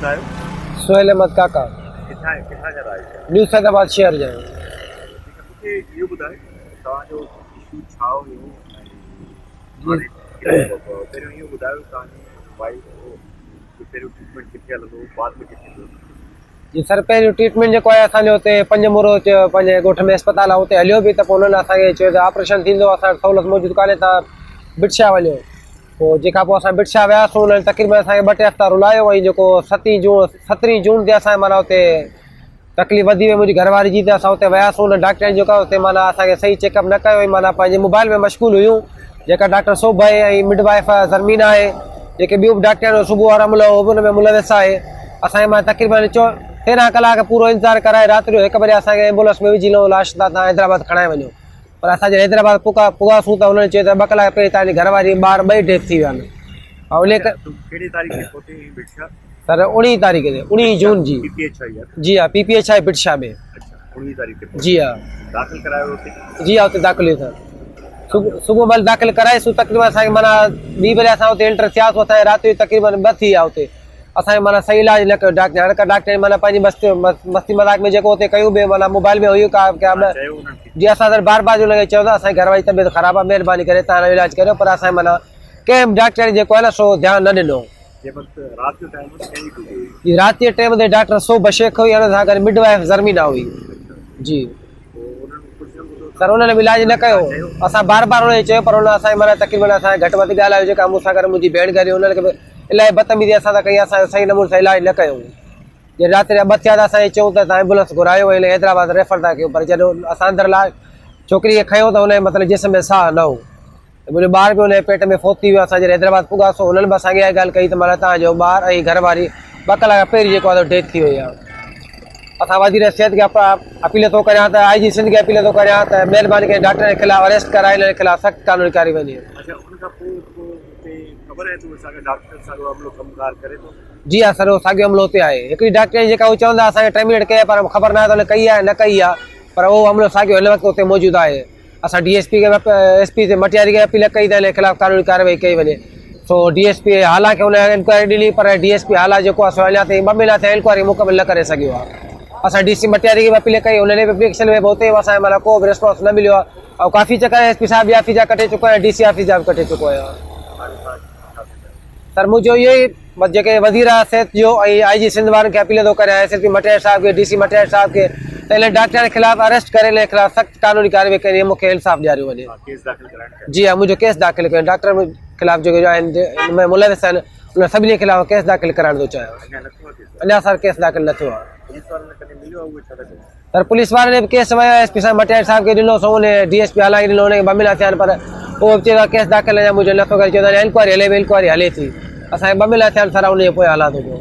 सोहेल अहमद काका किथां जा रहा है? न्यू सैदाबाद शहर जा मूंखे इहो ॿुधायो तव्हांजो इशू छा हुयो जी पहिरियों इहो ॿुधायो तव्हांजी वाइफ जो पहिरियों ट्रीटमेंट किथे हलंदो बाद में किथे हलंदो? जी सर पहिरियों ट्रीटमेंट जेको आहे असांजो हुते पंज मुरो पंहिंजे ॻोठ में अस्पताल आहे हुते हलियो बि त पोइ हुननि असांखे चयो त ऑपरेशन थींदो असां सहूलियत मौजूदु कान्हे तव्हां बिटशा वञो पोइ जेका पोइ असां बिटशा वियासीं हुननि तक़रीबन असांखे 2 टे हफ़्ता रुलायो ऐं जेको 17 जून ते असांजे माना हुते तकलीफ़ वधी वई मुंहिंजी घरवारी जी त असां हुते वियासीं हुन डॉक्टर जेका हुते माना असांखे सही चेकअप न कयो ऐं माना पंहिंजे मोबाइल में मशगूल हुयूं जेका डॉक्टर सोभ आहे ऐं मिड वाइफ ज़रमीन आहे जेके ॿियूं बि डॉक्टर सुबुह वारा मुल उहो बि हुन में मुलविस आहे असांखे मां तक़रीबन 13 कलाक पूरो इंतज़ारु कराए राति जो 1 बजे असांखे एम्बुलेंस में विझी लो लास्ट तव्हां हैदराबाद खणाए वञो पर असांजे हैदराबाद पुगासूं त हुननि चयो त 2 कलाक पहिरीं तव्हांजी घरवारी ॿार 2 डेथ थी विया आहिनि ऐं उन कहिड़ी तारीख़ ते पहुती बिटशा? सर 19 तारीख़ ते 19 जून जी पीपीएच आई आहे? जी हाँ पीपीएच आहे बिटशा में। अच्छा 19 तारीख़ ते जी हाँ दाख़िल करायो हुते? जी हाँ हुते दाख़िल सर सुबुह महिल दाख़िल कराएसूं तक़रीबन असांखे माना 2 बजे असां हुते एंटर थियासीं असांजे राति जो तक़रीबन 2 थी विया हुते असांखे माना सही इलाज न कयो डॉक्टर हाणे का डॉक्टर माना पंहिंजी मस्ती मज़ाक में जेको हुते कयूं बि माना मोबाइल में हुयूं जी असां सर बार जो लॻे चयो था असांजी घरवारी तबियत ख़राबु आहे महिरबानी करे तव्हां इलाज करियो पर असांजे माना कंहिं डॉक्टर जेको आहे न सो ध्यानु न ॾिनो जी राति जे टाइम ते डॉक्टर सोभ शेख हुई हुन सां गॾु मिड वाइफ ज़रमीना हुई जी सर हुननि बि इलाज न कयो असां बार हुनखे चयो पर हुन असांखे माना तक़रीबन असांखे घटि वधि ॻाल्हायो जेका मूंसां गॾु मुंहिंजी भेण करे हुननि खे बि इलाही बदतमीज़ी असां सां कई असां सही नमूने सां इलाज न कयो जे राति जा 2 थिया त असांखे चयूं त तव्हां एम्बुलेंस घुरायो ऐं हैदराबाद रेफर था कयूं पर जॾहिं असां अंदरि लाइ छोकिरी खे खयो त हुनजे मतिलबु जिस्म में साह न हो मुंहिंजो ॿार बि हुनजे पेट में फोती वियो असां जॾहिं हैदराबाद पुगासीं हुननि बि असांखे इहा ॻाल्हि कई त माना तव्हांजो ॿार ऐं घरवारी 2 कलाक पहिरीं जेको आहे डेथ थी वई आहे असां वज़ीर सिहत खे अपील थो करियां त IG सिंध खे अपील थो करियां त महिरबानी करे डॉक्टर जे ख़िलाफ़ु अरेस्ट कराए हिन जे ख़िलाफ़ु सख़्तु कानूनी कार्रवाई वञे। जी हाँ सर उहो साॻियो अमलो हुते आहे हिकिड़ी डॉक्टर जेका उहो चवंदा असांखे टर्मिनेट कई पर ख़बर न आहे त हुन कई आहे न कई आहे पर उहो अमलो साॻियो हिन वक़्तु हुते मौजूदु आहे असां DSP खे SP ते मटियारी खे अपील कई त हिन जे ख़िलाफ़ु कानूनी कार्रवाई कई वञे सो DSP हालांकि हुन इंक्वायरी ॾिनी पर DSP हालात जेको आहे सो अञा ताईं 2 महीना थिया इंक्वायरी मुकमिल न करे सघियो आहे असां DC मटियारी खे बि अपील कई हुननि बि एप्लीकेशन में हुते असांखे माना को बि रिस्पॉन्स न मिलियो आहे ऐं काफ़ी चकर SP साहिब बि ऑफिस जा कटे चुको आहियां DC ऑफिस जा बि कटे चुको आहियां सर मुंहिंजो इहो ई जेके वज़ीर सिहत जो ऐं IG सिंध वारनि खे अपील थो करियां SP मटियार साहिब खे DC मटियार साहिब खे त हिन डॉक्टर जे ख़िलाफ़ु अरेस्ट करे हिन जे ख़िलाफ़ु सख़्तु कानूनी कार्रवाई करे मूंखे इंसाफ़ ॾियारियो वञे। जी हाँ मुंहिंजो केस दाख़िल कयो डॉक्टर ख़िलाफ़ु जेके आहिनि हिन में मुलविस आहिनि उन सभिनी जे ख़िलाफ़ु केस दाख़िल कराइण थो चाहियां अञा सर केस दाख़िल न थियो आहे सर पुलिस वारनि ने बि केस वियो SP साहिब मटियार साहिब खे ॾिनो सो उन DSP हालांकि ॾिनो हुनखे 2 महीना थिया आहिनि पर उहो बि चयो केस दाख़िल अञा मुंहिंजो नथो करे चयो इंक्वायरी हले थी इंक्वायरी हले थी असांखे 2 महीना थिया आहिनि सर उनजे पोइ हलां थो पियो।